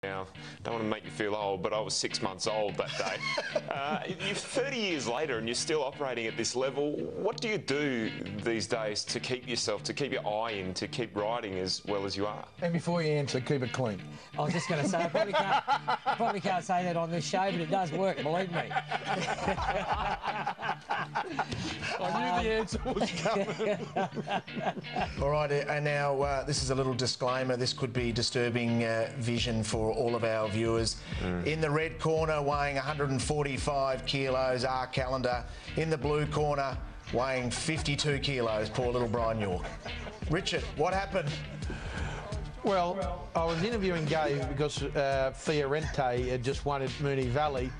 Now, don't want to make you feel old, but I was 6 months old that day. You're 30 years later and you're still operating at this level. What do you do these days to keep yourself, to keep your eye in, to keep riding as well as you are? And before you answer, keep it clean. I was just going to say, I probably can't say that on this show, but it does work, believe me. I knew the answer was coming. All right, and now this is a little disclaimer. This could be disturbing vision for all of our viewers. In the red corner, weighing 145 kilos, R. Calendar. In the blue corner, weighing 52 kilos, poor little Brian York. Richard, what happened? Well, I was interviewing Gabe because Fiorente had just won at Moonee Valley.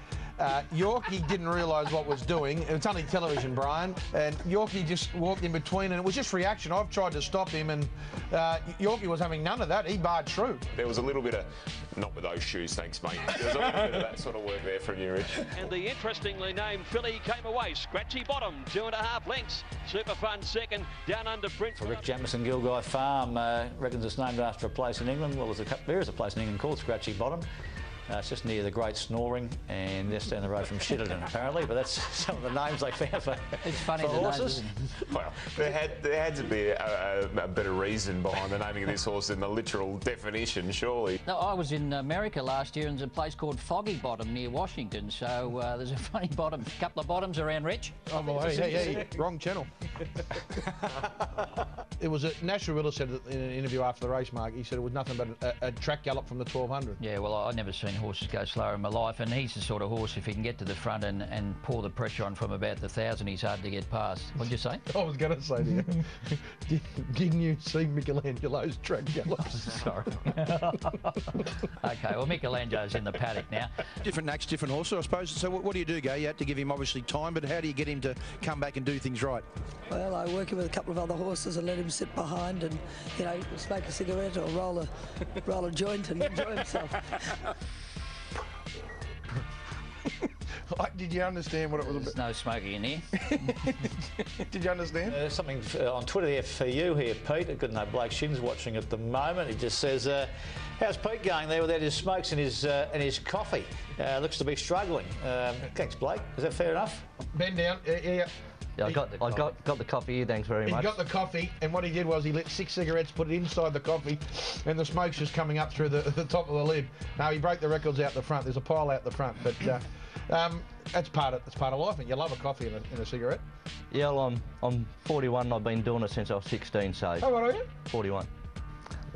Yorkie didn't realise what was doing. It's only television, Brian, and Yorkie just walked in between, and it was just reaction. I've tried to stop him, and Yorkie was having none of that. He barred through. There was a little bit of, not with those shoes, thanks, mate. There was a little bit of that sort of work there from you, Rich. And the interestingly named filly came away. Scratchy bottom, 2.5 lengths. Super Fun second, down under Brent. Rick Jamison Gilguy Farm reckons it's named after a place in England. Well, there is a place in England called Scratchy Bottom. It's just near the Great Snoring and just down the road from Shitterton, apparently. But that's some of the names they found for, It's funny for the horses. names. Well, there had to be a better reason behind the naming of this horse than the literal definition, surely. No, I was in America last year, and there's a place called Foggy Bottom near Washington. So there's a funny bottom, couple of bottoms around, Rich. Oh, well, hey, wrong channel. It was Nash Ruilla said in an interview after the race, Mark, he said it was nothing but a track gallop from the 1200. Yeah, well, I've never seen horses go slower in my life, and he's the sort of horse, if he can get to the front and pour the pressure on from about the 1,000, he's hard to get past. What'd you say? I was going to say to you, didn't you see Michelangelo's track gallops? Sorry. OK, well, Michelangelo's in the paddock now. Different nacks, different horses, I suppose. So what do you do, Gay? You had to give him obviously time, but how do you get him to come back and do things right? Well, I work with a couple of other horses and let him sit behind and, you know, smoke a cigarette or roll a joint and enjoy himself. Did you understand what it was about? There's no smoking in here. Did you understand? There's something on Twitter there for you here, Pete. I've got no Blake Shin's watching at the moment. He just says, how's Pete going there without his smokes and his coffee? Looks to be struggling. Thanks, Blake. Is that fair enough? Bend down. Yeah. Yeah, I got the coffee here, thanks very much. He got the coffee, and what he did was he lit 6 cigarettes, put it inside the coffee, and the smoke's just coming up through the top of the lid. Now, he broke the records out the front. There's a pile out the front, but that's part of life, and you love a coffee and a cigarette. Yeah, well, I'm 41 and I've been doing it since I was 16, so... How old are you? 41.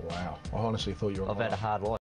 Wow. I honestly thought you were... I've had a hard life.